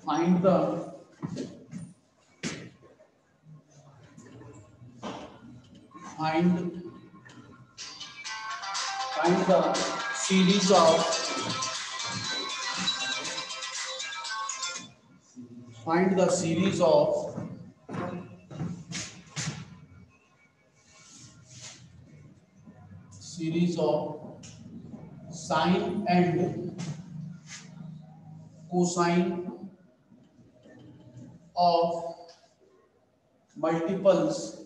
find the series of sine and cosine of multiples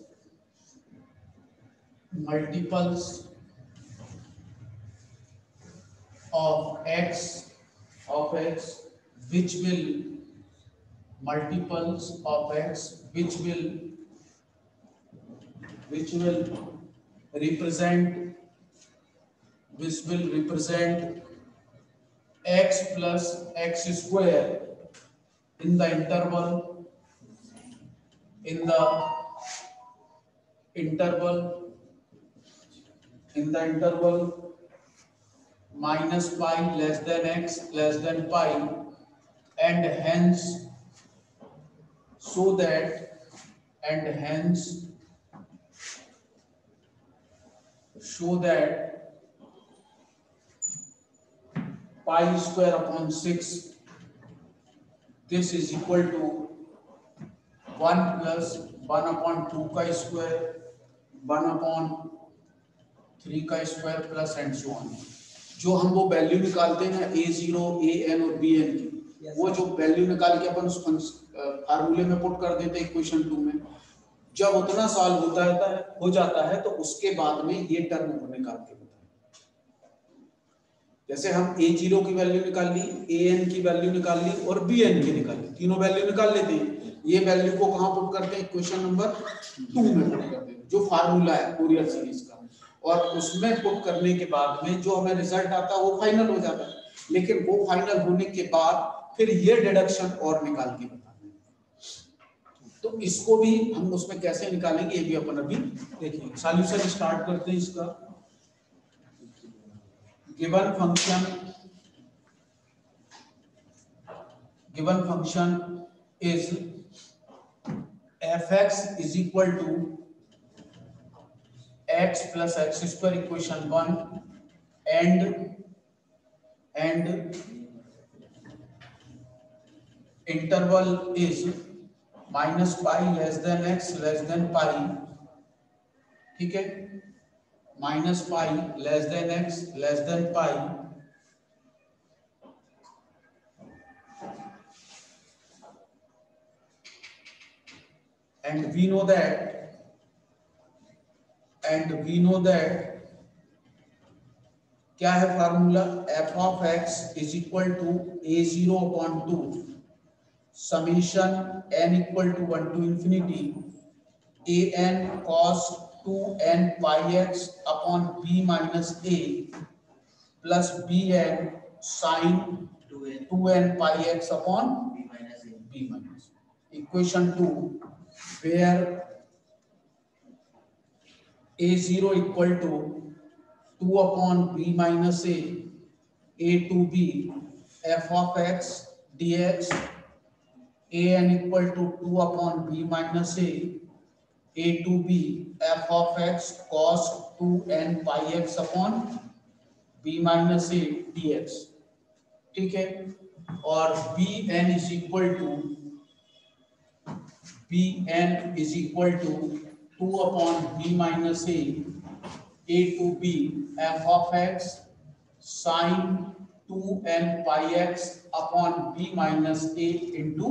of x which will represent x plus x square in the interval minus pi less than x less than pi, and hence so that pi square upon 6, this is equal to 1 plus 1 upon 2 का square, 1 upon 3 का square plus and so on. जो हम वो value निकालते हैं ना a0, an और bn की, वो जो वैल्यू निकाल के अपन उस फार्मूले में पुट कर देते हैं इक्वेशन 2 में, जब उतना सॉल्व हो जाता है तो उसके बाद में ये टर्म निकाल के बताएं. जैसे हम a0 की वैल्यू निकाल ली, an की वैल्यू निकाल ली और bn की निकाल ली, तीनों वैल्यू निकाल लेते हैं. ये वैल्यू को कहां पुट करते हैं? इक्वेशन नंबर 2 में पुट करते हैं, जो फार्मूला है फूरियर सीरीज का, और उसमें पुट करने के बाद में जो हमें रिजल्ट आता है वो फाइनल हो जाता है. लेकिन वो फाइनल होने के बाद फिर ये डिडक्शन और निकाल के बताना है. तो इसको भी हम उसमें कैसे निकालेंगे ये भी अपन अभी देखेंगे. सॉल्यूशन स्टार्ट करते हैं इसका. Given function is fx is equal to x plus x square, equation 1, and interval is minus pi less than x less than pi. ठीक है, minus pi less than x less than pi, and we know that क्या है formula? f of x is equal to a0 upon 2 summation n equal to 1 to infinity an cos 2n pi x upon b minus a plus bn sin 2n pi x upon b minus a. Equation 2, where a0 equal to 2 upon b minus a to b, f of x dx, an equal to 2 upon b minus a to b, f of x cos 2n pi x upon b minus a dx. ठीक है, और bn is equal to 2 upon b minus a to b, f of x sin 2n pi x upon b minus a into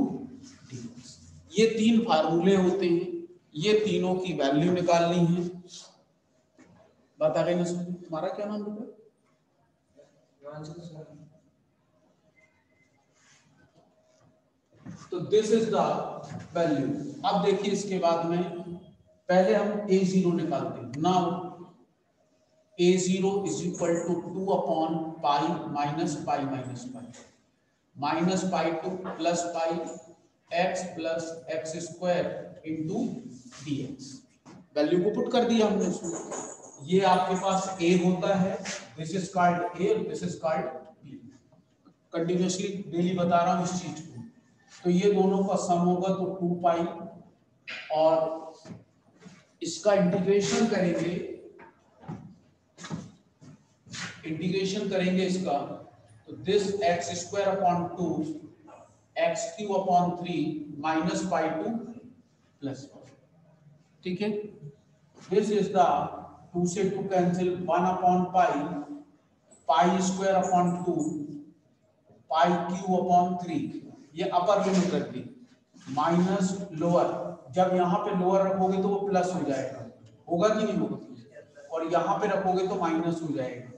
dx. ये तीन फार्मूले होते हैं, ये तीनों की वैल्यू निकालनी है. बात आ गई ना समझ? तुम्हारा क्या नाम बेटा? तो दिस इज द वैल्यू. अब देखिए इसके बाद में पहले हम a0 निकालते हैं. Now a0 is equal to 2 upon pi minus pi minus pi to plus pi x plus x square into dx. Value को पुट कर दिया हमने उसमें. ये आपके पास a होता है, this is called a, this is called b. Continuously daily बता रहा हूं इस चीज को. तो ये दोनों का सम होगा तो 2 पाई, और इसका इंटीग्रेशन करेंगे इसका, तो this x square upon 2 x cube upon 3 minus pi to plus, ठीक है। दिस इज द 2 से 2 कैंसिल, 1 अपॉन पाई स्क्वायर अपॉन 2 पाई क्यूब अपॉन 3, ये अपर लिमिट रख दी, माइनस लोअर, जब यहाँ पे लोअर रखोगे तो वो प्लस हो जाएगा, होगा कि नहीं होगा, और यहाँ पे रखोगे तो माइनस हो जाएगा।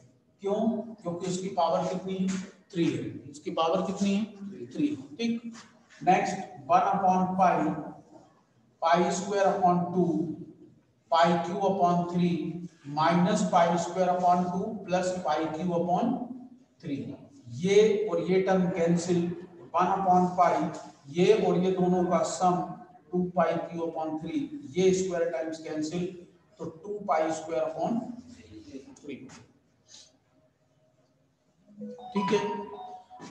क्यों? क्योंकि इसकी पावर कितनी है, 3 है, इसकी पावर कितनी है, 3, ठीक। नेक्स्ट 1 अपॉन पाई स्क्वायर अपॉन 2 पाई cube upon 3 minus pi square upon 2 plus pi cube upon 3, ये और ये टर्म कैंसिल, 1 अपॉन पाई, ये और ये दोनों का सम 2 पाई क्यूब अपॉन 3, ये स्क्वायर टाइम्स कैंसिल, तो 2 पाई स्क्वायर अपॉन 3, ठीक है।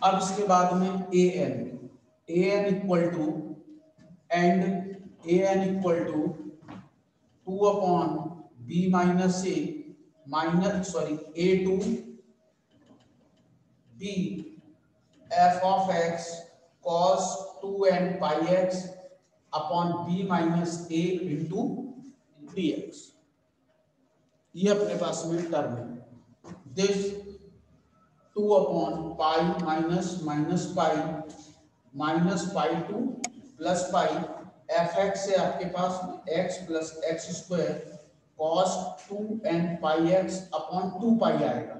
अब इसके बाद में an equal to an equal to 2 upon b minus a to b f of x cos 2n pi x upon b minus a into dx, ये अपने पास में टर्म है। This 2 upon pi minus pi to plus pi, f x से आपके पास x plus x square cos 2n pi x upon 2 pi आएगा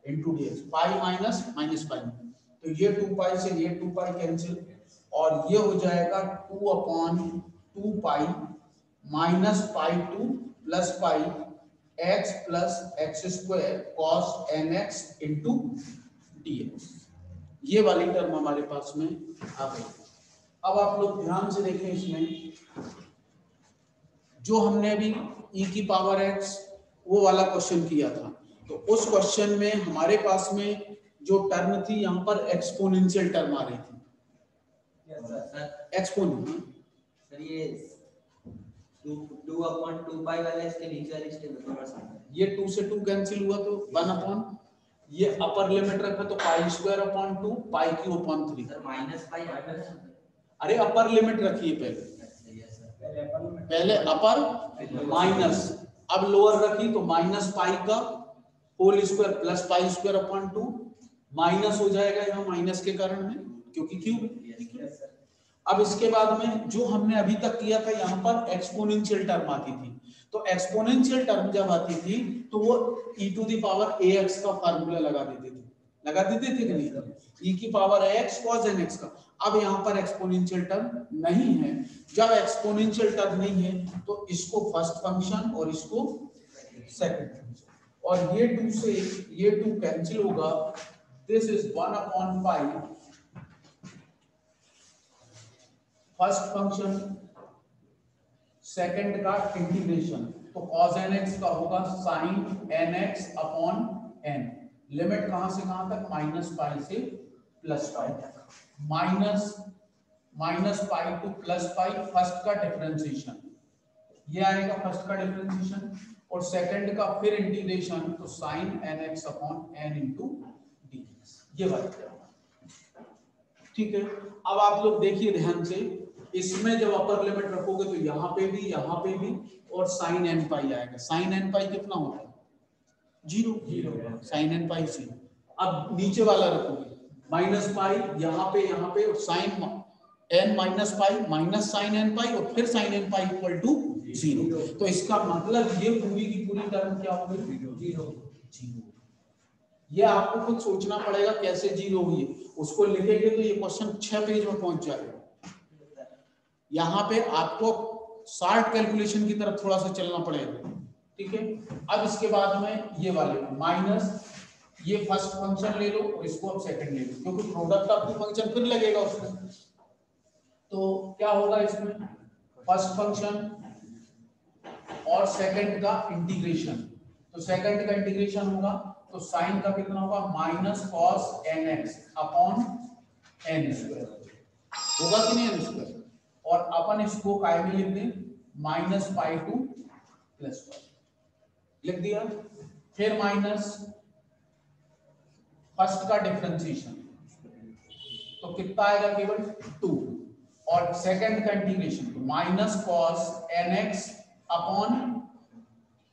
into d x, pi minus pi, तो ये 2 पाई से ये 2 पाई कैंसिल, और ये हो जाएगा 2 upon 2 pi minus pi to plus pi x plus x square cos n x into dx, ये वाली टर्म हमारे पास में आ गई। अब आप लोग ध्यान से देखें, इसमें जो हमने अभी e की पावर x वो वाला क्वेश्चन किया था, तो उस क्वेश्चन में हमारे पास में जो टर्म थी यहाँ पर एक्सपोनेंशियल टर्म आ रही थी, एक्सपोनेंशियल सर, ये 2 अपॉन 2 पाई वाले इसके नीचे वाले स्टेप थोड़ा सा, ये 2 से 2 कैंसिल हुआ तो 1 अपॉन, ये अपर लिमिट रखा तो पाई स्क्वायर अपॉन 2 पाई cube upon 3, sir minus pi, अरे अपर लिमिट रखिए पहले अपर माइनस, अब लोअर रखी तो माइनस पाई का whole square plus pi square upon 2, minus हो जाएगा यहाँ माइनस के कारण में क्योंकि क्यूब। अब इसके बाद में जो हमने अभी तक किया था, यहाँ पर एक्सपोनेंशियल टर्म आती थी, तो एक्सपोनेंशियल टर्म जब आती थी तो वो e to the power ax का फार्मूला लगा देते थे कि नहीं, e की पावर ax cos nx का। अब यहाँ पर एक्सपोनेंशियल टर्म नहीं है, जब एक्सपोनेंशियल टर्म नहीं है तो इसको फर्स्ट फंक्शन और इसको सेकंड फंक्शन, और ये 2 से ये 2 कैंसिल होगा, this is 1 upon pi first function, second का इंटीग्रेशन, तो cos nx का होगा sin nx upon n, limit कहां से कहां तक, माइनस पाई से प्लस पाई तक, minus pi to plus pi first का डिफरेंशिएशन, ये आएगा फर्स्ट का डिफरेंशिएशन, और सेकंड का फिर इंटीग्रेशन, तो sin nx upon n into dx, ये बात है, ठीक है। अब आप लोग देखिए ध्यान से, इसमें जब अपर लिमिट रखोगे तो यहाँ पे भी और साइन एन पाई आएगा, साइन एन पाई कितना होता है, 0, साइन एन पाई 0। अब नीचे वाला रखोगे माइनस पाई यहाँ पे और sine n minus pi minus sine n pi और फिर sine n pi equal to 0, तो इसका मतलब ये पूरी की पूरी टर्म क्या होगी, 0। ये आपको खुद सोचना पड़ेगा कैसे 0 हुई, उसको लिखेंगे तो ये क्वेश्चन 6 पेज में पहुंच जाएगा। यहाँ पे आपको शार्ट कैलकुलेशन की तरफ थोड़ा सा चलना पड़ेगा, ठीक है। अब इसके बाद में ये वाले माइनस, ये फर्स्ट फंक्शन ले लो और इसको अब सेकंड ले लो, क्योंकि प्रोडक्ट ऑफ द फंक्शन फिर लगेगा उसमें, तो क्या होगा इसमें, फर्स्ट फंक्शन और सेकंड का इंटीग्रेशन, तो सेकंड का इंटीग्रेशन होगा तो साइन का कितना होगा, minus cos nx upon n square, वो होगा कि नहीं एन स्क्वायर, और अपन इसको काय में लिख दें -पाई टू +1 लिख दिया। फिर माइनस फर्स्ट का डिफरेंशिएशन तो कितना आएगा केवल 2, और सेकंड का इंटीग्रेशन तो -cos nx upon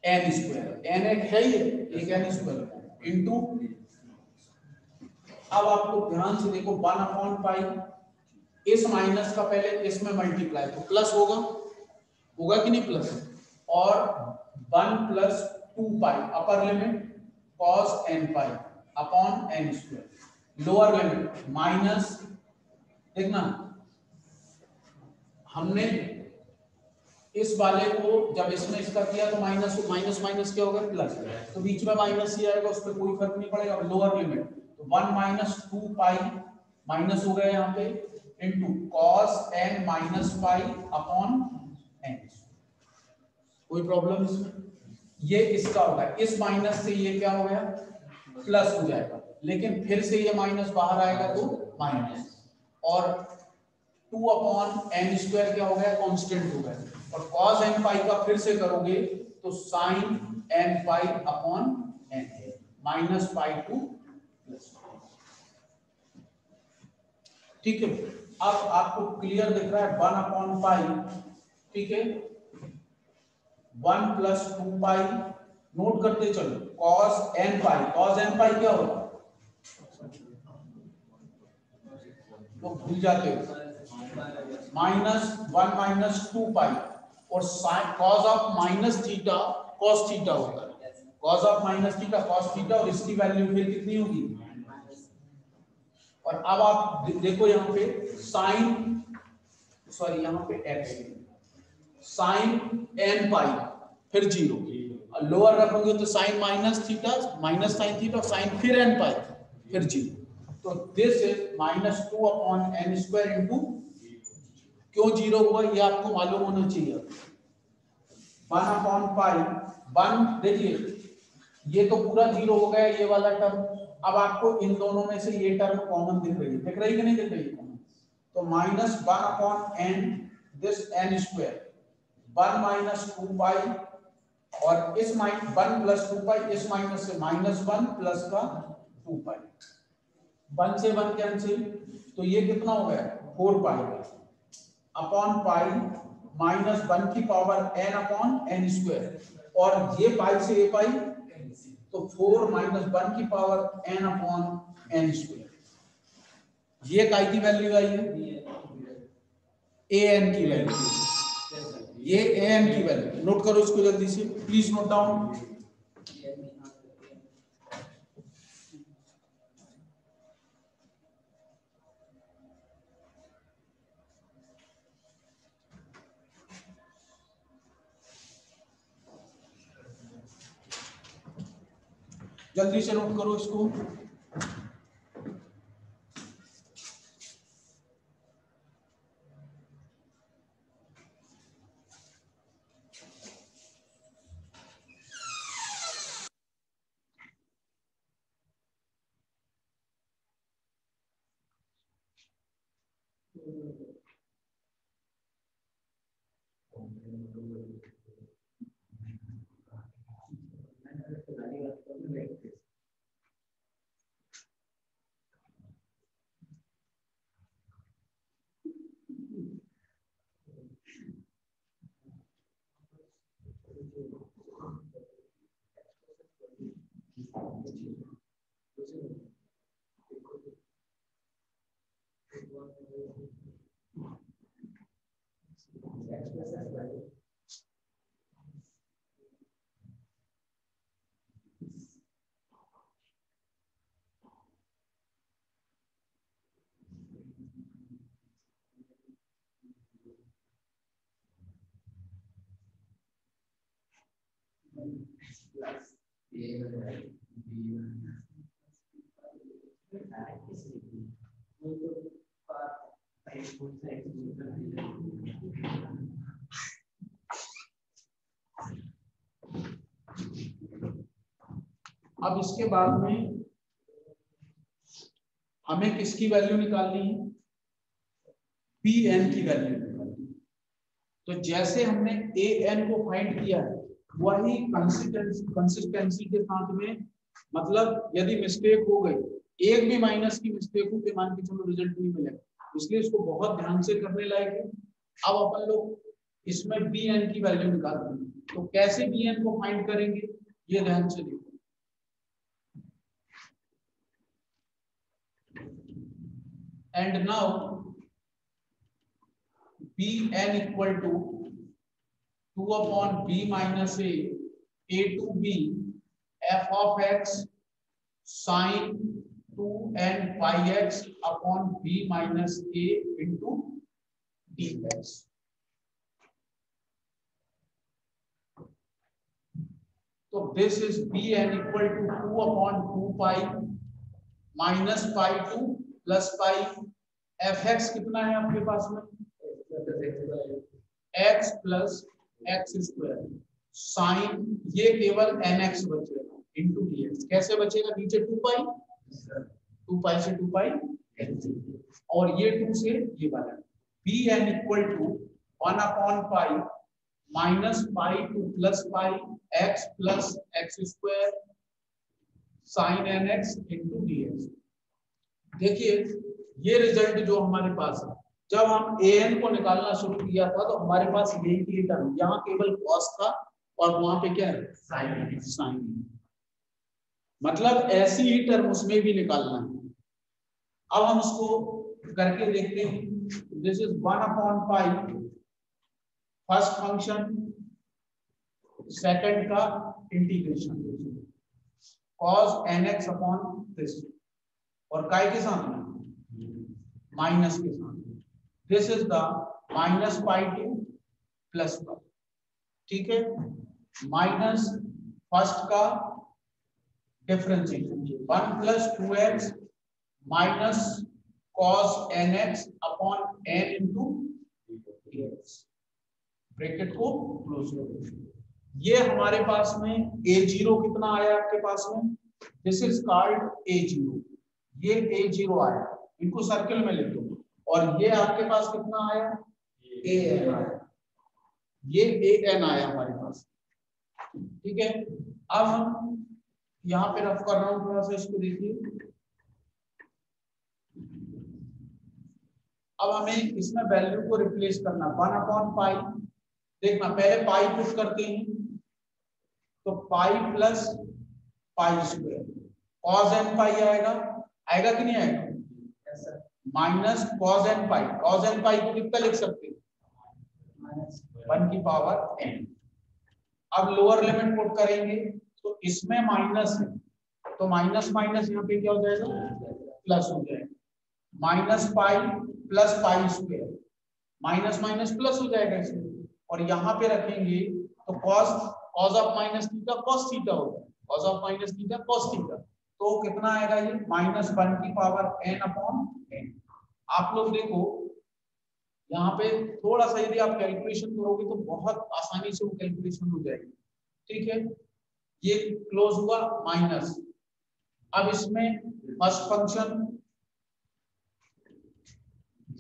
n square, n एक है ये एक n स्क्वायर इनटू, अब आपको ध्यान से देखो 1 अपॉन पाई, इस माइनस का पहले इसमें मल्टीप्लाई तो प्लस होगा, होगा कि नहीं प्लस, और 1 + 2 pi upper limit cos n pi upon n square, lower limit minus, देखना हमने इस वाले को जब इसमें इसका किया तो माइनस माइनस क्या होगा प्लस, तो बीच में माइनस ही आएगा, उस पर कोई फर्क नहीं पड़ेगा। लोअर लिमिट तो 1 - 2 पाई माइनस हो गया यहाँ पे इनटू cos n - पाई अपॉन n, कोई प्रॉब्लम इसमें, ये इसका होगा, इस माइनस से ये क्या हो गया प्लस हो जाएगा, लेकिन फिर से ये माइनस बाहर आएगा तो माइनस, और 2 अपॉन n स्क्वायर क्या हो गया कांस्टेंट हो गया, और cos n पाई का फिर से करोगे तो sin n pi upon n -पाई टू +1, ठीक है। अब आपको क्लियर दिख रहा है 1 अपॉन पाई, ठीक है, 1 + 2 पाई, नोट करते चलो cos n पाई क्या होगा तो भूल जाते हो, -1 - 2 पाई, और cos of minus theta cos theta होगा, cos of minus theta cos theta, और इसकी वैल्यू फिर कितनी होगी, और अब आप देखो यहाँ पे साइन, सॉरी यहाँ पे x, साइन n पाई फिर 0, लोअर रखोगे तो sine minus theta minus sine theta, sine फिर n पाई फिर 0, तो this is -2 upon n square into, क्यों 0 हुआ ये आपको मालूम होना चाहिए, 1 अपॉन पाई 1, देखिए ये तो पूरा 0 हो गया ये वाला टर्म, अब आपको इन दोनों में से ये टर्म कॉमन दिख रही कि नहीं दिख रही है, तो -1 upon n this n square 1 - 2 पाई, और इस 1 + 2 पाई, इस माइनस से -1 प्लस का 2 पाई, 1 से 1 कैंसिल, तो ये कितना हो गया 4 पाई अपॉन पाई -1 की power n upon n square, और ये पाई से ये पाई तो 4 - 1 की power n upon n square, ये काय की वैल्यू आई है an की वैल्यू, ये an की वैल्यू, नोट करो इसको जल्दी से प्लीज नोट डाउन, जल्दी से नोट करो इसको, अब इसके बाद में हमें किसकी वैल्यू निकालनी है, पी एन की वैल्यू निकालनी। तो जैसे हमने ए एन को फाइंड किया है वही कंसिस्टेंसी के साथ में, मतलब यदि मिस्टेक हो गई, एक भी माइनस की मिस्टेक हो तो मान के चलो रिजल्ट नहीं मिलेगा, इसलिए इसको बहुत ध्यान से करने लायक है। अब अपन लोग इसमें बी एन की वैल्यू निकाल देंगे, तो कैसे बी एन को फाइंड करेंगे ये ध्यान से देखो। And now Bn equal to 2 upon b minus a to b f of x sin 2n pi x upon b minus a into dx. So this is Bn equal to 2 upon 2 pi minus pi to plus pi, fx कितना है आपके पास में x plus x square sign, ये केवल nx बचेगा into dx। कैसे बचेगा, नीचे 2 पाई से 2 पाई और ये 2 से ये वाला। bn equal to 1 upon pi minus pi to plus pi x plus x square sine nx into dx। देखिए ये रिजल्ट जो हमारे पास है, जब हम an को निकालना शुरू किया था तो हमारे पास यही टर्म, यहाँ केवल cos था और वहां पे क्या है साइन, मतलब ऐसी ही टर्म उसमें भी निकालना है। अब हम उसको करके देखते हैं। This is 1 upon pi first function, second का integration cos nx upon this, और काय के साथ में माइनस के साथ। This is the minus pi to plus pi, ठीक है। माइनस फर्स्ट का differentiation 1 plus 2x minus cos nx upon n into dx, bracket को क्लोज करो। ये हमारे पास में a0 कितना आया आपके पास में, दिस इज कॉल्ड a0, ये a0 आया, इनको सर्कल में लिख दो। और ये आपके पास कितना आया an आया, ये an आया हमारे पास, ठीक है। अब हम यहाँ पे रफ कर रहा हूँ, थोड़ा सा इसको देखिए। अब हमें इसमें वैल्यू को रिप्लेस करना, 1 अपॉन पाई, देखना पहले पाई पुट करते हैं तो pi plus pi square cos n पाई आएगा, आएगा कि नहीं आएगा, माइनस cos n पाई, cos n पाई को कितना लिख सकते हैं 1 की पावर n। अब लोअर लिमिट पुट करेंगे तो इसमें माइनस है तो माइनस माइनस यहाँ पे क्या हो जाएगा प्लस हो जाएगा, minus pi plus pi square, minus minus plus हो जाएगा इसमें, और यहाँ पे रखेंगे तो cos of minus theta cos theta होगा, cos of minus theta cos theta, तो कितना आएगा ये माइनस 1 की पावर n अपॉन n। आप लोग देखो यहाँ पे थोड़ा सा यदि आप कैलकुलेशन करोगे तो बहुत आसानी से वो कैलकुलेशन हो जाएगी, ठीक है। ये क्लोज हुआ माइनस, अब इसमें फर्स्ट फंक्शन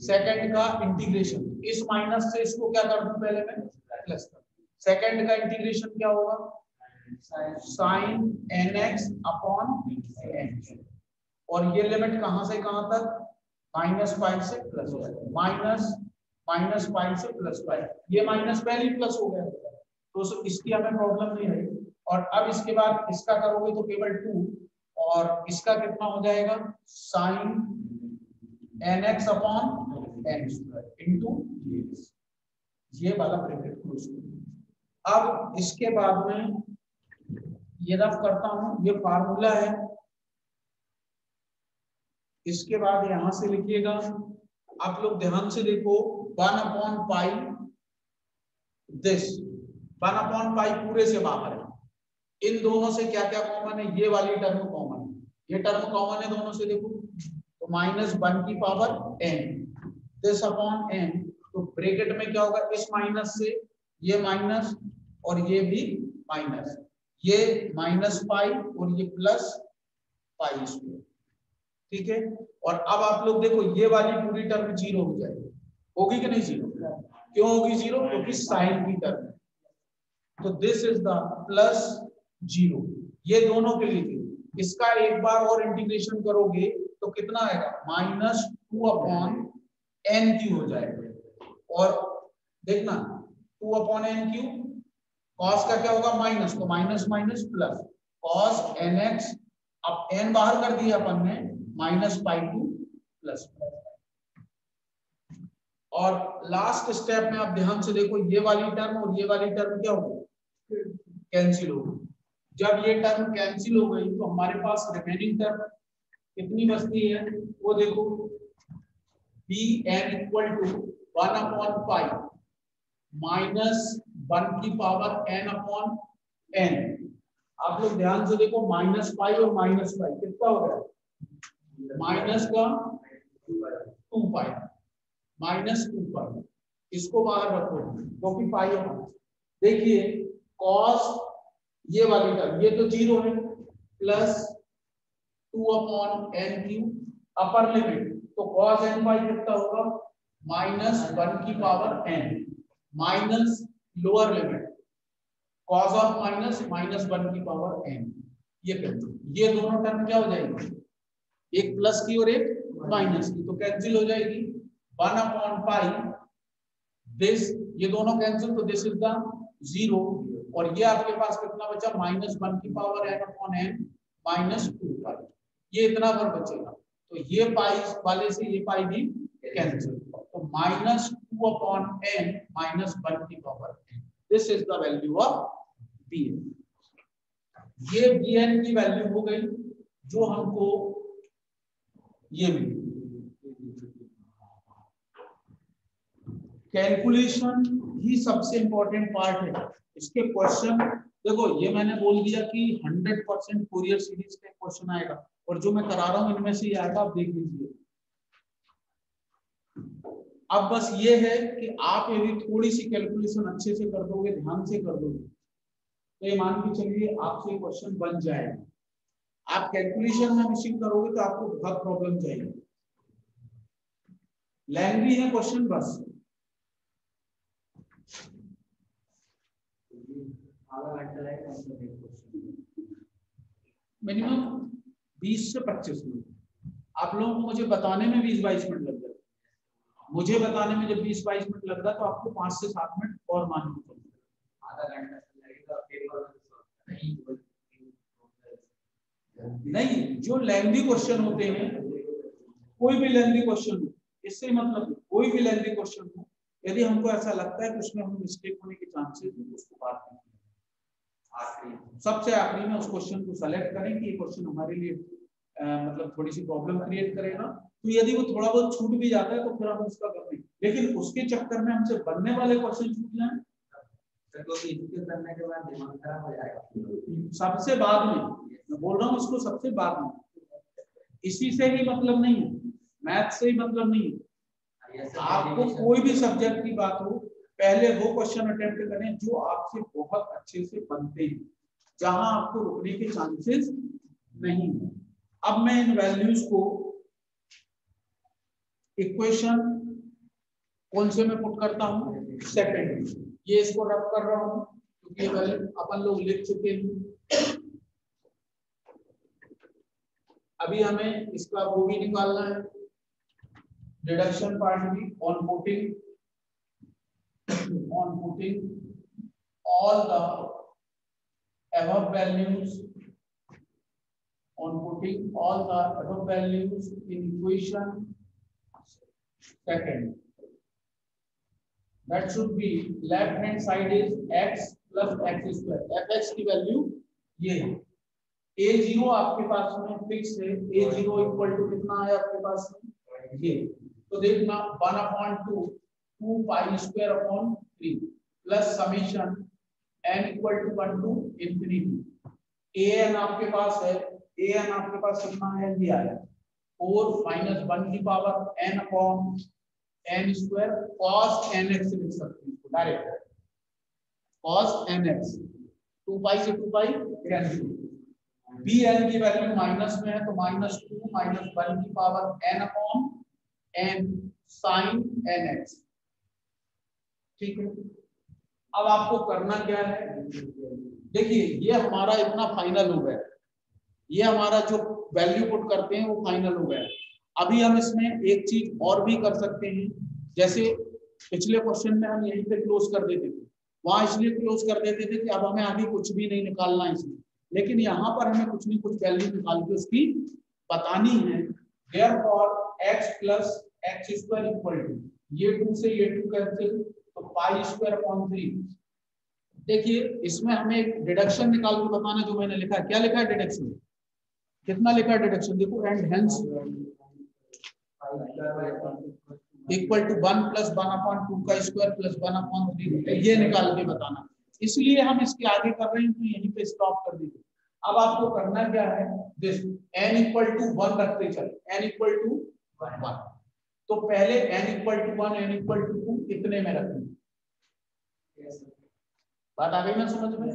सेकंड का इंटीग्रेशन, इस माइनस से इसको क्या कर दूं पहले मैं प्लस कर, सेकंड का इंटीग्रेशन क्या होगा साइन nx अपॉन n, और ये लिमिट कहां से कहां तक माइनस पाई से प्लस पाई, माइनस पाई से प्लस पाई, ये माइनस पहले ही प्लस हो गया तो इसकी हमें प्रॉब्लम नहीं है। और अब इसके बाद इसका करोगे तो केवल 2, और इसका कितना हो जाएगा sine nx upon n square into dx, ये वाला ब्रैकेट क्लोज करो। अब इसके बाद में ये रफ करता हूं, ये फार्मूला है, इसके बाद यहां से लिखिएगा, आप लोग ध्यान से देखो 1 अपॉन पाई, दिस 1 अपॉन पाई पूरे से बाहर है, इन दोनों से क्या क्या कॉमन है, ये वाली टर्म कॉमन है, ये टर्म कॉमन है दोनों से, देखो तो माइनस 1 की power n, this upon n, तो ब्रैकेट में क्या होगा इस माइनस से ये माइनस और ये भी माइनस, ये माइनस पाई और ये प्लस पाई स्क्वायर, ठीक है। और अब आप लोग देखो ये वाली पूरी टर्म 0 हो जाएगी, होगी कि नहीं जीरो? क्यों होगी जीरो? क्योंकि साइन की टर्म है। तो this is the plus zero, ये दोनों के लिए थी। इसका एक बार और इंटीग्रेशन करोगे तो कितना आएगा? -2/n³ हो जाएगा। और देखना 2/n³, कॉस का क्या होगा? माइनस, तो minus minus plus cos nx, अब n बाहर कर दिया अपन ने, -π2 प्लस। और लास्ट स्टेप में आप ध्यान से देखो, ये वाली टर्म और ये वाली टर्म क्या होगी? कैंसिल होगी। जब ये टर्म कैंसिल हो गई तो हमारे पास रिमेनिंग टर्म कितनी बचती है वो देखो, bn = 1/π -1/n/n। आप लोग ध्यान से देखो, -π और -π कितना हो गया? माइनस का 2π, -2π। इसको बाहर रखो क्योंकि पाई होगा। देखिए cos ये वाली टर्म, ये तो जीरो है, प्लस 2/n³ अपर लिमिट, तो cos nπ कितना होगा? -1/n minus lower limit cos of minus -1/n। ये कैंसिल, ये दोनों टर्म क्या हो जाएगी? एक प्लस की और एक माइनस की, तो कैंसिल हो जाएगी 1/π दिस, ये दोनों कैंसिल, तो दिस इज द जीरो। और ये आपके पास कितना बचा? -1/n/n -2π। ये इतना पर बचेगा, तो ये पाई वाले से ये पाई भी कैंसिल, तो -2/n -1/n। This is the value of bn। ये bn की वैल्यू हो गई जो हमको ये मिली। कैलकुलेशन ही सबसे इंपॉर्टेंट पार्ट है। इसके क्वेश्चन देखो, ये मैंने बोल दिया कि 100% फोरियर सीरीज का क्वेश्चन आएगा, और जो मैं करा रहा हूं इनमें से ही आएगा, आप देख लीजिए। अब बस ये है कि आप यदि थोड़ी सी कैलकुलेशन अच्छे से कर दोगे, ध्यान से कर दोगे, तो ये मान के चलिए आपसे क्वेश्चन बन जाएगा। आप कैलकुलेशन में मिसिंग करोगे तो आपको बहुत प्रॉब्लम जाएगी। लेंथी है क्वेश्चन, बस मिनिमम 20 से 25 मिनट। आप लोगों को मुझे बताने में 20-22 मिनट लग जाए। मुझे बताने में जब 20-22 मिनट लग रहा है तो आपको 5 से 7 मिनट और मान के चलिए, आधा घंटा लगेगा। नहीं, जो लेंथी क्वेश्चन होते हैं, कोई भी लेंथी क्वेश्चन हो, इससे मतलब कोई भी लेंथी क्वेश्चन हो, यदि हमको ऐसा लगता है कि उसमें हम मिस्टेक होने के चांसेस हैं, उसको बात करें, सबसे आखिरी में उस क्वेश्चन को सेलेक्ट करें कि ये क्वेश्चन हमारे लिए मतलब थोड़ी सी प्रॉब्लम क्रिएट करेगा। तो यदि वो थोड़ा बहुत छूट भी जाता है तो फिर हम उसका करते हैं, लेकिन उसके चक्कर में हमसे बनने वाले क्वेश्चन छूट जाए करने के बाद दिमाग खराब हो जाएगा। सबसे बाद में मैं बोल रहा हूँ, उसको सबसे बाद में, इसी से ही मतलब नहीं है, मैथ से ही मतलब नहीं है। आपको कोई भी सब्जेक्ट की बात हो, पहले वो क्वेश्चन अटेम्प्ट करें जो आपसे बहुत अच्छे से बनते हैं, जहां आपको रुकने के चांसेस नहीं है। अब मैं इन वैल्यूज को इक्वेशन कौन से में पुट करता हूं? सेकंड। ये इसको रब कर रहा हूं क्योंकि ये वैल्यू अपन लोग लिख चुके हैं। अभी हमें इसका वो भी निकालना है, डिडक्शन पार्ट भी। On putting all the above values, on putting all the above values in equation second, that should be left hand side is x plus x square। fx की वैल्यू ये है। a0 आपके पास में fix है, a0 equal to कितना है आपके पास में ये, तो देखना 1/2 2π² plus summation n equal to 1 to infinity। an आपके पास है, an आपके पास कितना है? ये आया 4 - 1/n/n² cos nx लिख सकते हैं डायरेक्ट, cos nx। 2π से 2π कैंसिल। bn की वैल्यू माइनस में है तो -2 - 1/n/n sin nx। ठीक है, अब आपको करना क्या है, देखिए ये हमारा इतना फाइनल हो गया, ये हमारा जो वैल्यू पुट करते हैं वो फाइनल हो गया। अभी हम इसमें एक चीज और भी कर सकते हैं, जैसे पिछले क्वेश्चन में हम यहीं पे क्लोज कर देते थे, वहां इसलिए क्लोज कर देते थे कि अब हमें आगे कुछ भी नहीं निकालना है इसमें, लेकिन यहाँ पर हमें कुछ नहीं कुछ वैल्यू निकाल के उसकी बतानी है। Therefore x plus x square equal to, ये 2 से ये 2 कैंसिल, तो पाई स्क्वायर अपॉन 3। देखिए इसमें हमें एक डिडक्शन निकाल के बताना, जो मैंने लिखा है, क्या लिखा है डिडक्शन, कितना लिखा है डिडक्शन, देखो, and hence equal to 1 plus 1 upon 2 का स्क्वायर प्लस 1 अपॉन 3, ये निकाल के बताना। इसलिए हम इसके आगे कर रहे हैं, तो यहीं पे स्टॉप कर दीजिए। अब आपको करना क्या है, दिस n इक्वल टू 1 रखते चले, n इक्वल टू 1, तो पहले n equal to 1 n equal to 2 इतने में रखेंगे, बात आ गई ना समझ में।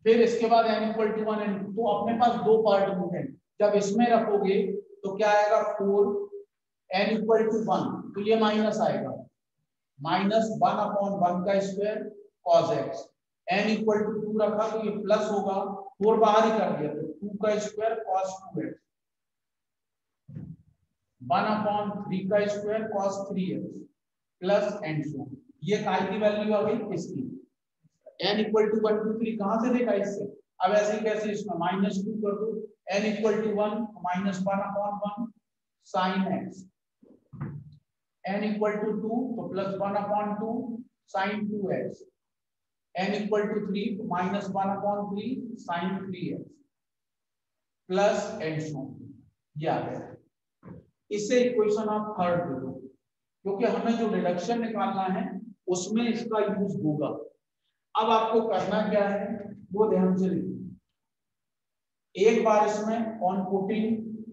फिर इसके बाद n इक्वल टू 1 n, तो अपने पास दो पार्ट होंगे, जब इसमें रखोगे तो क्या आएगा 4, n इक्वल टू 1, तो ये माइनस आएगा, माइनस 1 अपॉन 1 का square cos x, n equal to 2 रखा तो ये प्लस होगा, 4 बाहर ही कर दिया तो 2 का स्क्वायर cos 2x, 1 अपॉन 3 का square cos 3x plus and so, ये काय की वैल्यू आ गई इसकी, n इक्वल टू 1 2 3 कहां से देखा इससे, अब ऐसे कैसे इसमें -2 कर दो, n equal to 1 -1 upon 1 sin x, n equal to 2 तो plus 1 upon 2 sin 2x, n equal to 3 तो -1 upon 3 sin 3x plus and so, ये आ गया। इससे इक्वेशन आप थर्ड दे दो, क्योंकि हमें जो रिडक्शन निकालना है उसमें इसका यूज होगा। अब आपको करना क्या है वो ध्यान से लिखिए, एक बार इसमें ऑन पुटिंग,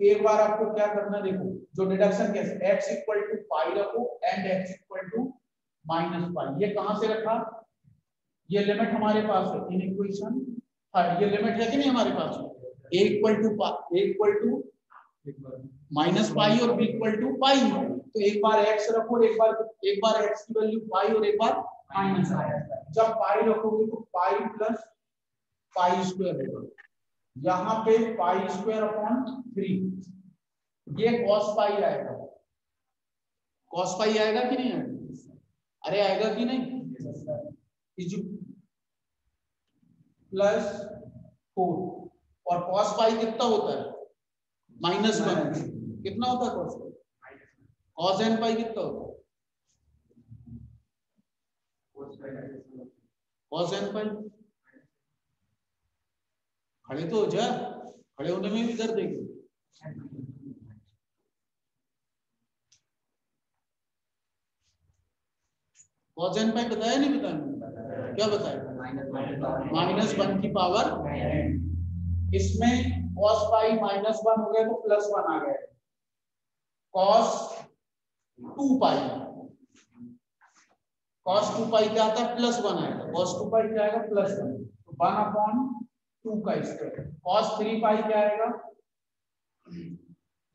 एक बार आपको क्या करना है, देखो जो डिडक्शन कैसे, x इक्वल टू पाई रखो and x equal to minus pi, ये कहां से रखा, ये लिमिट हमारे पास है इन इक्वेशन, ये लिमिट है कि नहीं हमारे पास, a equal to minus pi और b इक्वल टू पाई, तो एक बार x रखो और एक बार x की वैल्यू पाई और एक बार माइनस पाई, जब पाई रखोगे तो पाई प्लस पाई स्क्वायर होगा, यहाँ पे पाई स्क्वायर अपॉन 3, ये cos पाई आएगा, cos पाई आएगा कि नहीं आएगा, अरे आएगा कि नहीं, इज प्लस 4, और cos पाई कितना होता है -1, कितना होता है cos पाई, cos n पाई कितना होता है, cos n पाई, खड़े तो हो जा, खड़े होने में भी दर्द देगी, cos n पाई बताया नहीं बताया, क्या बताया, -1 की पावर, इसमें cos पाई -1 हो गया तो +1 आ गया, cos 2 पाई, cos 2 पाई क्या आता है +1 आएगा, cos 2 पाई क्या आएगा +1, तो 1 अपॉन 2 का स्क्वायर, cos 3 पाई क्या आएगा,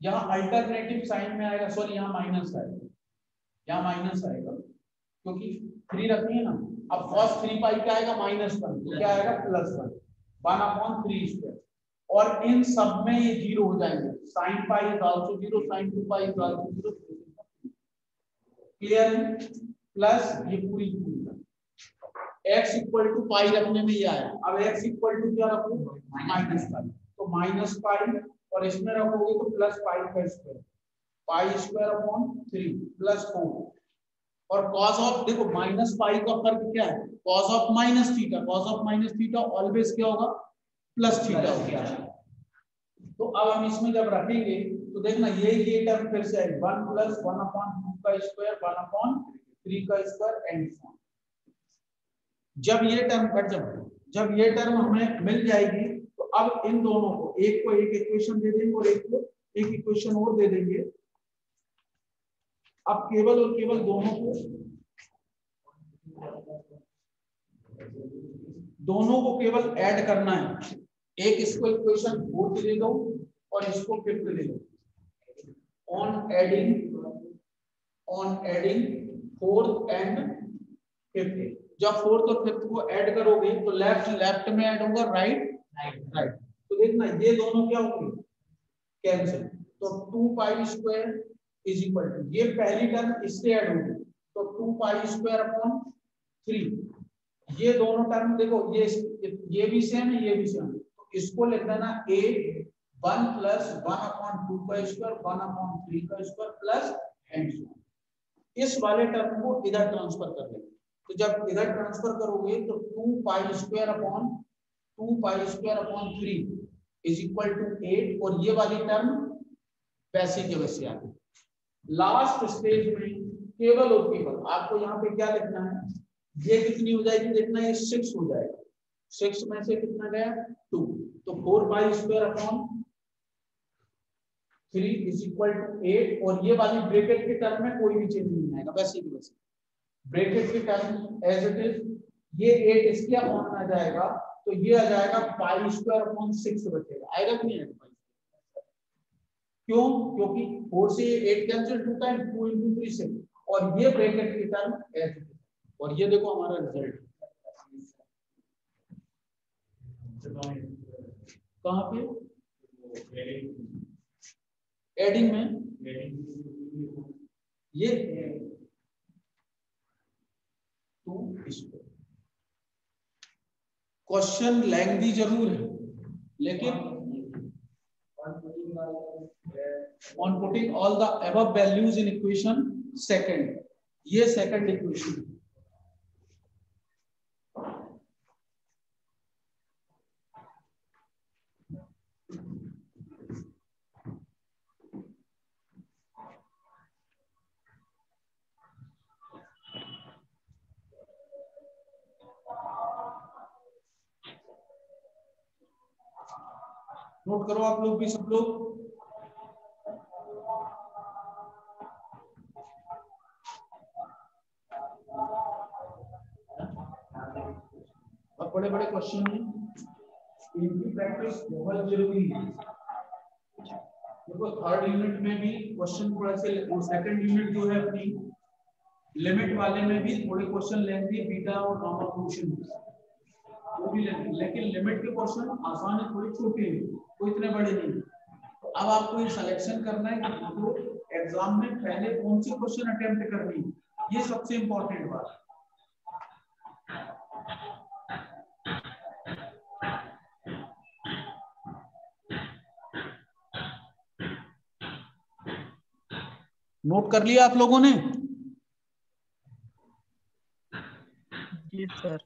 यहाँ अल्टरनेटिव साइन में आएगा, सॉरी यहाँ माइनस आएगा, यहाँ माइनस आएगा क्योंकि 3 रखनी है ना, अब cos 3 पाई क्या आएगा -1, तो क्या आएगा +1, 1 अपॉन 3 स्क्वायर, और इन सब में ये 0 हो जाएंगे, sin pi is also 0, sin 2 pi is also 0, clear, plus ये पूरी x इक्वल टू पाई रखने में ये आया, अब x इक्वल टू क्या रखो -पाई, तो -पाई और इसमें रखोगे तो प्लस पाई का स्क्वायर, पाई स्क्वायर अपॉन 3 प्लस 4, और cos ऑफ, देखो माइनस पाई का फर्क क्या है, cos of minus theta, cos of minus theta always क्या होगा प्लस थीटा होगा, तो अब हम इसमें जब रखेंगे तो देखना ये टर्म फिर से 1 प्लस 1 अपॉन 2 का स्क्वायर 1 अपॉन 3 का स्क्वायर एंड सो, जब ये टर्म कट जाए, जब ये टर्म हमें मिल जाएगी तो अब इन दोनों को, एक को एक इक्वेशन दे देंगे और एक को एक इक्वेशन और दे देंगे, अब केवल और केवल दोनों को केवल ऐड करना है, एक इसको इक्वेशन 4 दे दो और इसको 5 दे दो, on adding 4th and fifth. जब फोर्थ और फिफ्थ को ऐड करोगे तो लेफ्ट लेफ्ट में ऐड होगा, राइट राइट। तो देखना ये दोनों क्या होंगे, कैंसिल। तो 2 pi square is equal to, ये पहली टर्म इससे ऐड होगी तो 2 पाई स्क्वायर अपॉन 3। ये दोनों टर्म देखो ये भी सेम है, ये भी सेम है, तो इसको लिख देना a 1 प्लस 1 अपॉन 2 का स्क्वायर 1 अपॉन 3 का स्क्वायर प्लस एंड सो। इस वाले टर्म को इधर ट्रांसफर कर लेंगे। तो जब इधर ट्रांसफर करोगे तो 2 pi square upon 3 is equal to 8, और ये वाली टर्म वैसे के वैसे आ गई। लास्ट स्टेज में केवल और केवल आपको यहाँ पे क्या लिखना है, ये कितनी हो जाएगी देखना, ये 6 हो जाएगा। 6 में से कितना गया 2, तो 4 pi square upon 3 is equal to 8, और ये वाली ब्रैकेट की टर्म में कोई भी चेंज नहीं आएगा, वैसे की वैसे ब्रैकेट की टर्म एज इट इज। ये 8 इसके अपॉन आ जाएगा तो ये आ जाएगा पाई स्क्वायर अपॉन 6 बचेगा, आएगा कि नहीं आएगा? क्यों? क्योंकि 4 से 8 कैंसिल, 2 टाइम 2 into 3 6, और ये ब्रैकेट की टर्म एज इट इज। और ये देखो हमारा रिजल्ट कहां पे, एडिंग में ये 2 स्क्वायर। क्वेश्चन लेंथी जरूर है, लेकिन on putting all the above values in equation second, ये सेकंड इक्वेशन। नोट करो आप लोग भी, सब लोग। अब बड़े बड़े क्वेश्चन हैं, इनकी प्रैक्टिस बहुत जरूरी है। देखो थर्ड यूनिट में भी क्वेश्चन थोड़ा से, सेकंड यूनिट जो है अपनी लिमिट वाले में भी थोड़े क्वेश्चन लेंगे, बीटा और गामा फंक्शन वो भी लेंगे, लेकिन लिमिट के क्वेश्चन आसान है, थोड़े छोटे हैं, कोई इतने बड़े नहीं। तो अब आपको ये सिलेक्शन करना है कि आपको एग्जाम में पहले कौन सी क्वेश्चन अटेम्प्ट करनी है, ये सबसे इंपॉर्टेंट बात है। नोट कर लिया आप लोगों ने? जी सर।